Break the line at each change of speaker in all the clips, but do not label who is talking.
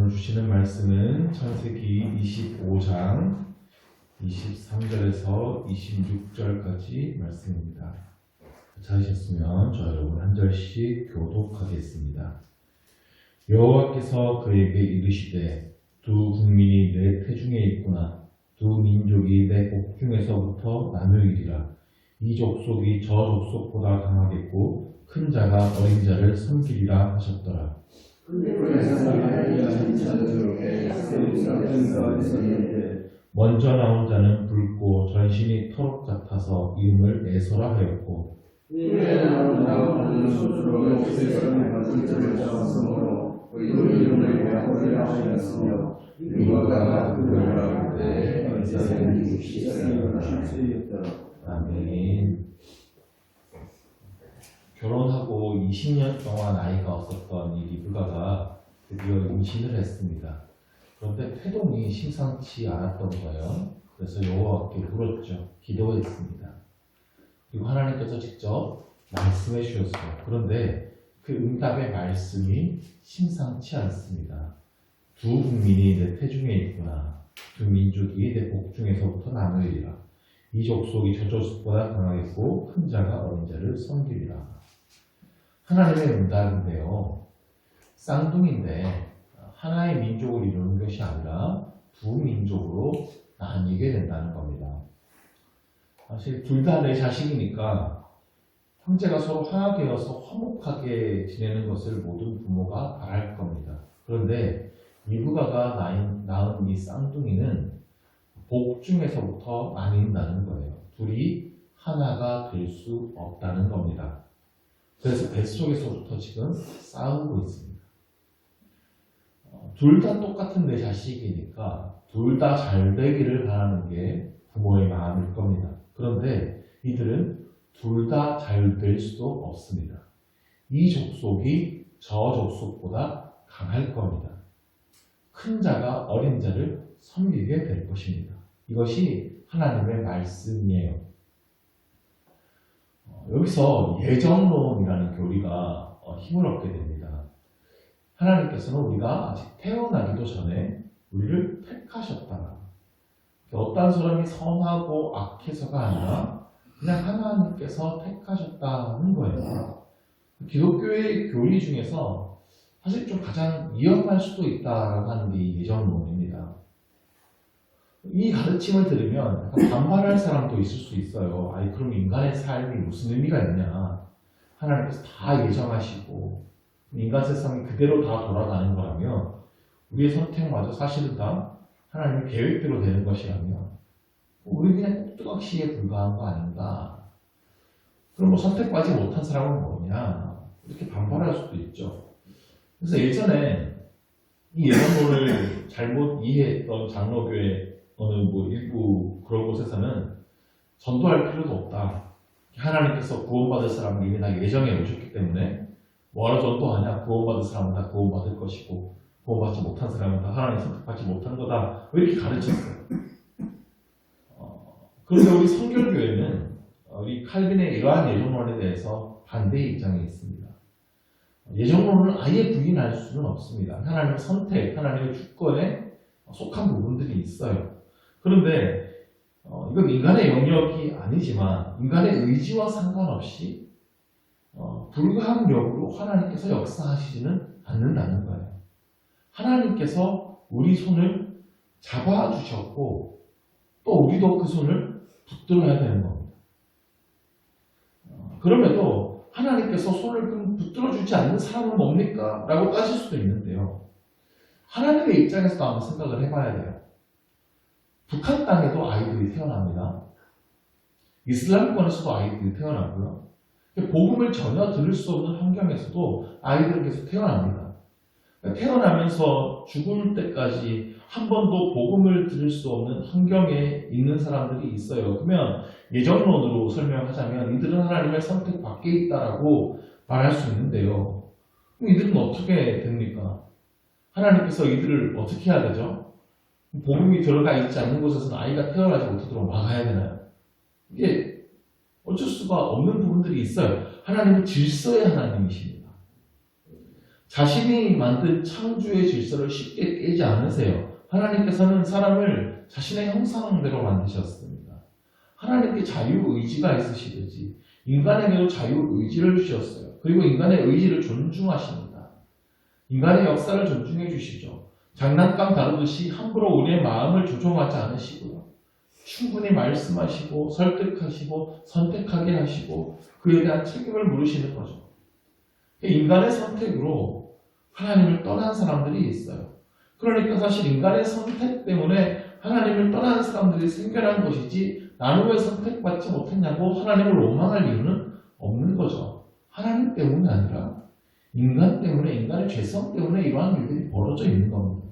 오늘 주시는 말씀은 창세기 25장 23절에서 26절까지 말씀입니다. 찾으셨으면 저 여러분 한 절씩 교독하겠습니다. 여호와께서 그에게 이르시되 두 국민이 내 태중에 있구나. 두 민족이 내 복중에서부터 나누이리라. 이 족속이 저 족속보다 강하겠고 큰 자가 어린 자를 섬기리라 하셨더라. 먼저 나온 자는 붉고 전신이 터럭 같아서 이름을 에서라 하였고, 아멘. 결혼하고 20년 동안 아이가 없었던 이 리브가가 드디어 임신을 했습니다. 그런데 태동이 심상치 않았던 거예요. 그래서 여호와께 물었죠. 기도했습니다. 그리고 하나님께서 직접 말씀해 주셨어요. 그런데 그 응답의 말씀이 심상치 않습니다. 두 국민이 내 태중에 있구나. 두 민족이 내 복중에서부터 나누리라. 이 족속이 저 족속보다 강하겠고 큰 자가 어린 자를 섬기리라. 하나님의 응답인데요. 쌍둥이인데 하나의 민족을 이루는 것이 아니라 두 민족으로 나뉘게 된다는 겁니다. 사실 둘 다 내 자식이니까 형제가 서로 하나 되어서 화목하게 지내는 것을 모든 부모가 바랄 겁니다. 그런데 리브가가 낳은 이 쌍둥이는 복중에서부터 나뉜다는 거예요. 둘이 하나가 될 수 없다는 겁니다. 그래서 뱃속에서부터 지금 싸우고 있습니다. 둘 다 똑같은 내 자식이니까 둘 다 잘 되기를 바라는 게 부모의 마음일 겁니다. 그런데 이들은 둘 다 잘 될 수도 없습니다. 이 족속이 저 족속보다 강할 겁니다. 큰 자가 어린 자를 섬기게 될 것입니다. 이것이 하나님의 말씀이에요. 여기서 예정론이라는 교리가 힘을 얻게 됩니다. 하나님께서는 우리가 아직 태어나기도 전에 우리를 택하셨다. 어떤 사람이 선하고 악해서가 아니라 그냥 하나님께서 택하셨다는 거예요. 기독교의 교리 중에서 사실 좀 가장 위험할 수도 있다라고 하는 게 이 예정론입니다. 이 가르침을 들으면 반발할 사람도 있을 수 있어요. 아니 그럼 인간의 삶이 무슨 의미가 있냐? 하나님께서 다 예정하시고 인간 세상이 그대로 다 돌아가는 거라면 우리의 선택마저 사실은 다 하나님의 계획대로 되는 것이라면 우리 그냥 꼭두각시에 불과한 거 아닌가? 그럼 뭐 선택받지 못한 사람은 뭐냐? 이렇게 반발할 수도 있죠. 그래서 예전에 이 예정론을 잘못 이해했던 장로교회 어느 일부 그런 곳에서는 전도할 필요도 없다. 하나님께서 구원받을 사람을 이미 다 예정해 오셨기 때문에 뭐하러 전도하냐? 구원받을 사람은 다 구원받을 것이고 구원받지 못한 사람은 다 하나님 선택받지 못한 거다. 왜 이렇게 가르쳤어요? 그런데 우리 성결교회는 우리 칼빈의 이러한 예정론에 대해서 반대의 입장에 있습니다. 예정론을 아예 부인할 수는 없습니다. 하나님의 선택, 하나님의 주권에 속한 부분들이 있어요. 그런데 이건 인간의 영역이 아니지만 인간의 의지와 상관없이 불가항력으로 하나님께서 역사하시지는 않는다는 거예요. 하나님께서 우리 손을 잡아주셨고 또 우리도 그 손을 붙들어야 되는 겁니다. 그럼에도 하나님께서 손을 붙들어주지 않는 사람은 뭡니까? 라고 따질 수도 있는데요. 하나님의 입장에서도 한번 생각을 해봐야 돼요. 북한 땅에도 아이들이 태어납니다. 이슬람권에서도 아이들이 태어나고요. 복음을 전혀 들을 수 없는 환경에서도 아이들은 계속 태어납니다. 태어나면서 죽을 때까지 한 번도 복음을 들을 수 없는 환경에 있는 사람들이 있어요. 그러면 예정론으로 설명하자면 이들은 하나님의 선택 밖에 있다라고 말할 수 있는데요. 그럼 이들은 어떻게 됩니까? 하나님께서 이들을 어떻게 해야 되죠? 복음이 들어가 있지 않는 곳에서는 아이가 태어나지 못하도록 막아야 되나요? 이게 어쩔 수가 없는 부분들이 있어요. 하나님은 질서의 하나님이십니다. 자신이 만든 창조의 질서를 쉽게 깨지 않으세요. 하나님께서는 사람을 자신의 형상대로 만드셨습니다. 하나님께 자유의지가 있으시듯이 인간에게도 자유의지를 주셨어요. 그리고 인간의 의지를 존중하십니다. 인간의 역사를 존중해 주시죠. 장난감 다루듯이 함부로 우리의 마음을 조종하지 않으시고요. 충분히 말씀하시고 설득하시고 선택하게 하시고 그에 대한 책임을 물으시는 거죠. 인간의 선택으로 하나님을 떠난 사람들이 있어요. 그러니까 사실 인간의 선택 때문에 하나님을 떠난 사람들이 생겨난 것이지 나는 왜 선택받지 못했냐고 하나님을 원망할 이유는 없는 거죠. 하나님 때문이 아니라 인간 때문에, 인간의 죄성 때문에 이러한 일들이 벌어져 있는 겁니다.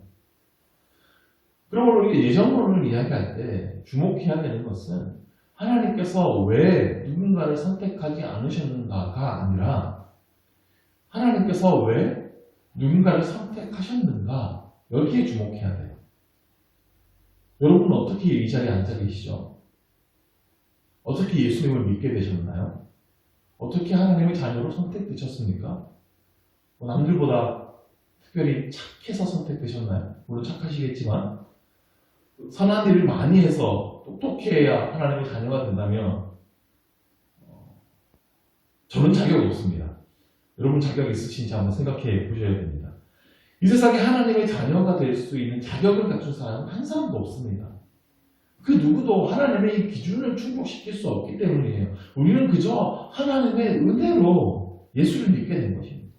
그러므로 우리가 예정론을 이야기할 때 주목해야 되는 것은 하나님께서 왜 누군가를 선택하지 않으셨는가가 아니라 하나님께서 왜 누군가를 선택하셨는가 여기에 주목해야 돼요. 여러분은 어떻게 이 자리에 앉아 계시죠? 어떻게 예수님을 믿게 되셨나요? 어떻게 하나님의 자녀로 선택되셨습니까? 남들보다 특별히 착해서 선택되셨나요? 물론 착하시겠지만 선한 일을 많이 해서 똑똑해야 하나님의 자녀가 된다면 저는 자격이 없습니다. 여러분 자격 있으신지 한번 생각해 보셔야 됩니다. 이 세상에 하나님의 자녀가 될 수 있는 자격을 갖춘 사람은 한 사람도 없습니다. 그 누구도 하나님의 이 기준을 충족시킬 수 없기 때문이에요. 우리는 그저 하나님의 은혜로 예수를 믿게 된 것입니다.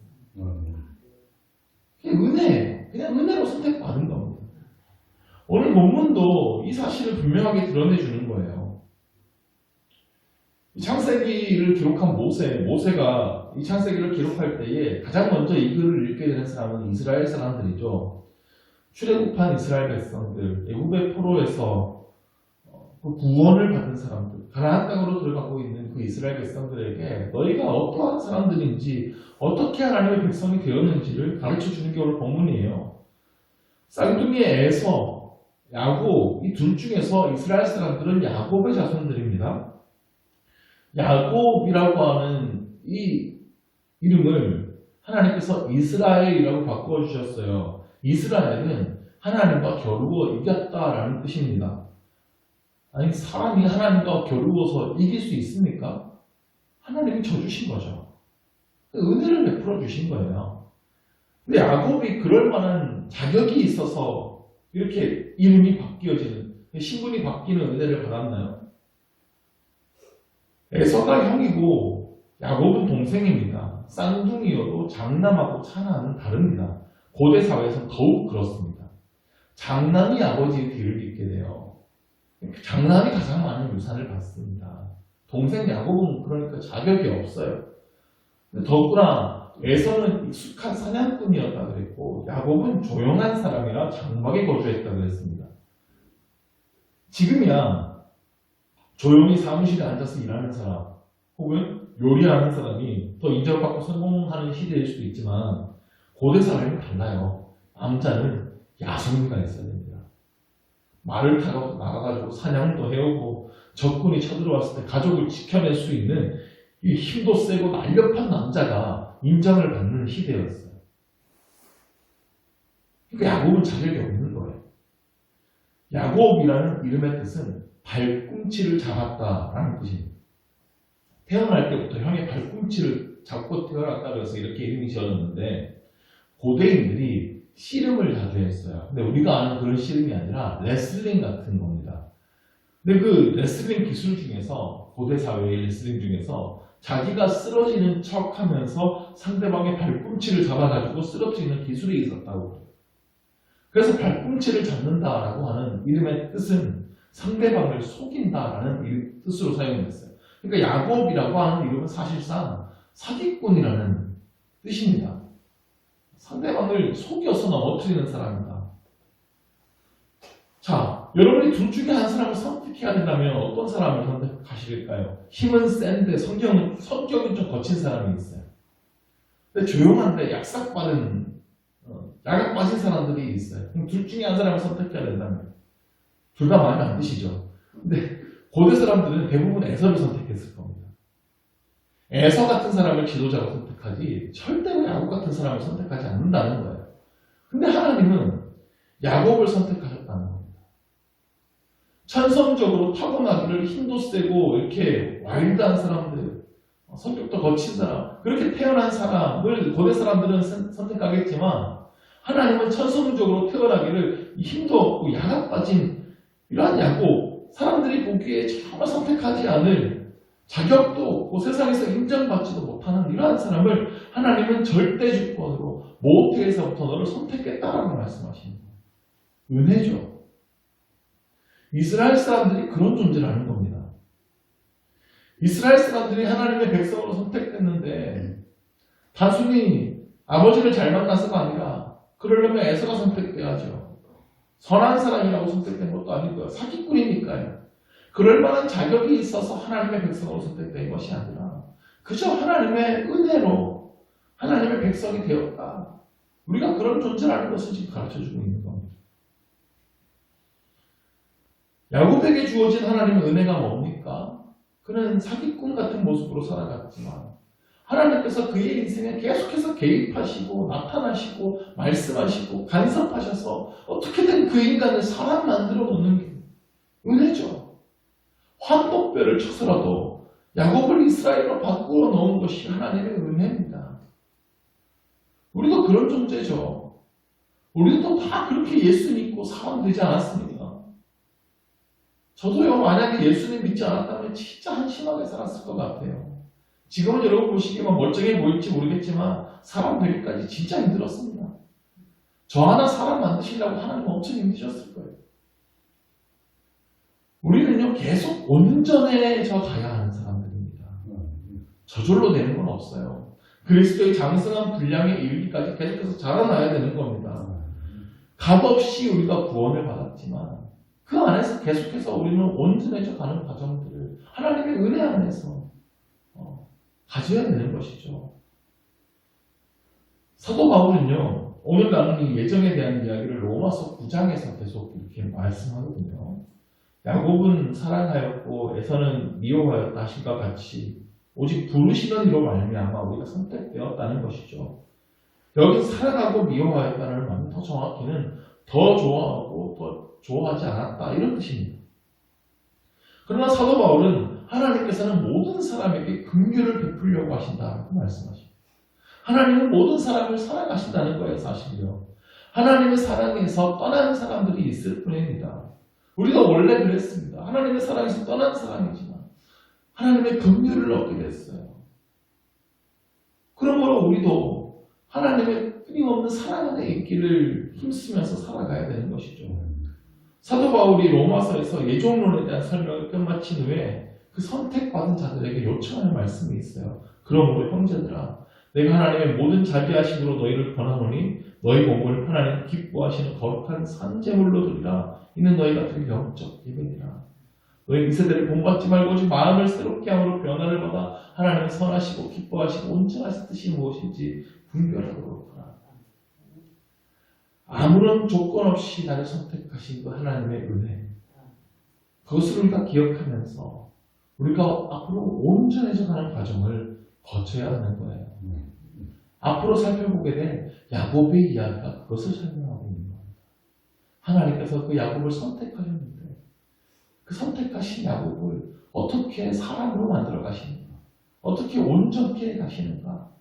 그냥 은혜예요. 그냥 은혜로 선택받은 겁니다. 오늘 본문도 이 사실을 분명하게 드러내주는 거예요. 이 창세기를 기록한 모세가 이 창세기를 기록할 때에 가장 먼저 이 글을 읽게 되는 사람은 이스라엘 사람들이죠. 출애굽한 이스라엘 백성들, 애굽의 포로에서 구원을 받은 사람들, 가나안 땅으로 들어가고 있는 그 이스라엘 백성들에게 너희가 어떠한 사람들인지 어떻게 하나님의 백성이 되었는지를 가르쳐주는 게 오늘 본문이에요. 쌍둥이의 에서, 야곱, 이 둘 중에서 이스라엘 사람들은 야곱의 자손들입니다. 야곱이라고 하는 이 이름을 하나님께서 이스라엘이라고 바꿔주셨어요. 이스라엘은 하나님과 겨루어 이겼다라는 뜻입니다. 아니, 사람이 하나님과 겨루어서 이길 수 있습니까? 하나님이 져주신 거죠. 은혜를 베풀어 주신 거예요. 근데 야곱이 그럴 만한 자격이 있어서 이렇게 이름이 바뀌어지는, 신분이 바뀌는 은혜를 받았나요? 에서가 형이고 야곱은 동생입니다. 쌍둥이여도 장남하고 차남은 다릅니다. 고대 사회에서는 더욱 그렇습니다. 장남이 아버지의 뒤를 잇게 돼요. 장남이 가장 많은 유산을 받습니다. 동생 야곱은 그러니까 자격이 없어요. 더구나 에서는 익숙한 사냥꾼이었다 그랬고 야곱은 조용한 사람이라 장막에 거주했다 그랬습니다. 지금이야 조용히 사무실에 앉아서 일하는 사람 혹은 요리하는 사람이 더 인정받고 성공하는 시대일 수도 있지만 고대 사회는 달라요. 남자는 야성미가 있어야 됩니다. 말을 타고 나가가지고 사냥도 해오고 적군이 쳐들어왔을 때 가족을 지켜낼 수 있는 이 힘도 세고 날렵한 남자가 인정을 받는 시대였어요. 그러니까 야곱은 자격이 없는 거예요. 야곱이라는 이름의 뜻은 발꿈치를 잡았다라는 뜻입니다. 태어날 때부터 형의 발꿈치를 잡고 태어났다고 해서 이렇게 이름이 지어졌는데 고대인들이 씨름을 자주 했어요. 근데 우리가 아는 그런 씨름이 아니라 레슬링 같은 겁니다. 근데 그 레슬링 기술 중에서 고대 사회의 레슬링 중에서 자기가 쓰러지는 척 하면서 상대방의 발꿈치를 잡아가지고 쓰러지는 기술이 있었다고 그래요. 그래서 발꿈치를 잡는다라고 하는 이름의 뜻은 상대방을 속인다라는 뜻으로 사용됐어요. 그러니까 야곱이라고 하는 이름은 사실상 사기꾼이라는 뜻입니다. 상대방을 속여서 넘어뜨리는 사람이다. 자, 여러분이 둘 중에 한 사람을 선택해야 된다면 어떤 사람을 선택하실까요? 힘은 센데 성격은 좀 거친 사람이 있어요. 근데 조용한데 약삭 빠른 야각 빠진 사람들이 있어요. 그럼 둘 중에 한 사람을 선택해야 된다면 둘 다 마음에 안 드시죠? 근데 고대 사람들은 대부분 에서를 선택했을 겁니다. 에서 같은 사람을 지도자로 선택하지 절대로 야곱 같은 사람을 선택하지 않는다는 거예요. 근데 하나님은 야곱을 선택하셨다는 겁니다. 천성적으로 타고나기를 힘도 세고 이렇게 와일드한 사람들, 성격도 거친 사람, 그렇게 태어난 사람을 고대 사람들은 선택하겠지만 하나님은 천성적으로 태어나기를 힘도 없고 야가 빠진 이러한 야곱, 사람들이 보기에 정말 선택하지 않을 자격도 없고 세상에서 인정받지도 못하는 이러한 사람을 하나님은 절대 주권으로 모태에서부터 너를 선택했다라고 말씀하십니다. 은혜죠. 이스라엘 사람들이 그런 존재라는 겁니다. 이스라엘 사람들이 하나님의 백성으로 선택됐는데 단순히 아버지를 잘 만나서가 아니라 그러려면 에서가 선택돼야죠. 선한 사람이라고 선택된 것도 아니고요. 사기꾼이니까요. 그럴 만한 자격이 있어서 하나님의 백성으로 선택된 것이 아니라 그저 하나님의 은혜로 하나님의 백성이 되었다. 우리가 그런 존재라는 것을 지금 가르쳐주고 있는 겁니다. 야곱에게 주어진 하나님의 은혜가 뭡니까? 그는 사기꾼 같은 모습으로 살아갔지만 하나님께서 그의 인생에 계속해서 개입하시고 나타나시고 말씀하시고 간섭하셔서 어떻게든 그 인간을 사람 만들어 놓는 게 은혜죠. 환복뼈를 쳐서라도 야곱을 이스라엘로 바꾸어 놓은 것이 하나님의 은혜입니다. 우리도 그런 존재죠. 우리도 다 그렇게 예수 믿고 사람 되지 않았습니까? 저도요, 만약에 예수님 믿지 않았다면 진짜 한심하게 살았을 것 같아요. 지금은 여러분 보시기에만 멀쩡해 보일지 모르겠지만 사람 되기까지 진짜 힘들었습니다. 저 하나 사람 만드시려고 하나님 엄청 힘드셨을 거예요. 우리는요, 계속 온전해져 가야 하는 사람들입니다. 저절로 되는 건 없어요. 그리스도의 장성한 분량에 이르기까지 계속해서 자라나야 되는 겁니다. 값없이 우리가 구원을 받았지만 그 안에서 계속해서 우리는 온전해져 가는 과정들을 하나님의 은혜 안에서 가져야 되는 것이죠. 사도 바울은요, 오늘 나눈 이 예정에 대한 이야기를 로마서 9장에서 계속 이렇게 말씀하거든요. 야곱은 사랑하였고 에서는 미워하였다 하신과 같이 오직 부르시는 이로 말미암아 우리가 선택되었다는 것이죠. 여기서 사랑하고 미워하였다는 말은 더 정확히는 더 좋아하고 더 좋아하지 않았다 이런 뜻입니다. 그러나 사도 바울은 하나님께서는 모든 사람에게 긍휼을 베풀려고 하신다고 말씀하십니다. 하나님은 모든 사람을 사랑하신다는 거예요, 사실요. 하나님의 사랑에서 떠난 사람들이 있을 뿐입니다. 우리가 원래 그랬습니다. 하나님의 사랑에서 떠난 사람이지만 하나님의 긍휼을 얻게 됐어요. 그러므로 우리도 하나님의 끊임없는 사랑 안에 있기를 힘쓰면서 살아가야 되는 것이죠. 사도 바울이 로마서에서 예종론에 대한 설명을 끝마친 후에 그 선택받은 자들에게 요청하는 말씀이 있어요. 그러므로 형제들아, 내가 하나님의 모든 자비하심으로 너희를 권하노니 너희 몸을 하나님 기뻐하시는 거룩한 산제물로 드리라. 이는 너희가 드릴 영적 예배니라. 너희 이세대를 본받지 말고 오직 마음을 새롭게 함으로 변화를 받아 하나님의 선하시고 기뻐하시고 온전하신 뜻이 무엇인지 분별하도록 하라. 아무런 조건 없이 나를 선택하신 그 하나님의 은혜, 그것을 우리가 기억하면서 우리가 앞으로 온전해져 가는 과정을 거쳐야 하는 거예요. 앞으로 살펴보게 될 야곱의 이야기가 그것을 설명하고 있는 겁니다. 하나님께서 그 야곱을 선택하셨는데 그 선택하신 야곱을 어떻게 사람으로 만들어 가시는가, 어떻게 온전케 가시는가,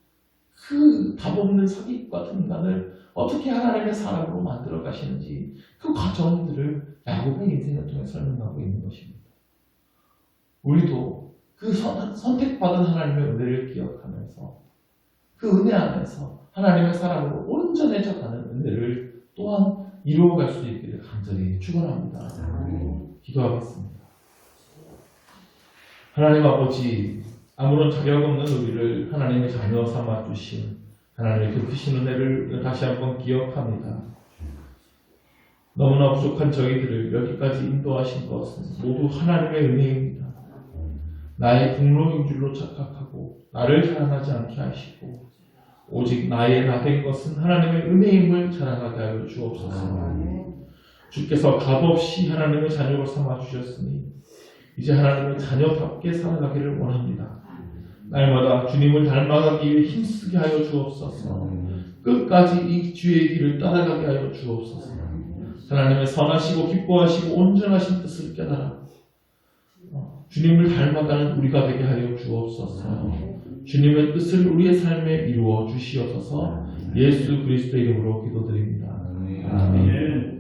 그 답없는 사기 같은 인간을 어떻게 하나님의 사람으로 만들어 가시는지 그 과정들을 야곱의 인생을 통해 설명하고 있는 것입니다. 우리도 그 선택받은 하나님의 은혜를 기억하면서 그 은혜 안에서 하나님의 사람으로 온전해져 가는 은혜를 또한 이루어갈 수 있기를 간절히 축원합니다. 기도하겠습니다. 하나님 아버지, 아무런 자격 없는 우리를 하나님의 자녀 삼아 주신 하나님의 그 크신 은혜를 다시 한번 기억합니다. 너무나 부족한 저희들을 여기까지 인도하신 것은 모두 하나님의 은혜입니다. 나의 공로인 줄로 착각하고 나를 자랑하지 않게 하시고 오직 나의 나 된 것은 하나님의 은혜임을 자랑하게 하여 주옵소서. 주께서 값없이 하나님의 자녀로 삼아 주셨으니 이제 하나님의 자녀답게 살아가기를 원합니다. 날마다 주님을 닮아가기 위해 힘쓰게 하여 주옵소서. 끝까지 이 주의 길을 따라가게 하여 주옵소서. 하나님의 선하시고 기뻐하시고 온전하신 뜻을 깨달아 주님을 닮아가는 우리가 되게 하여 주옵소서. 주님의 뜻을 우리의 삶에 이루어 주시옵소서. 예수 그리스도의 이름으로 기도드립니다. 아멘.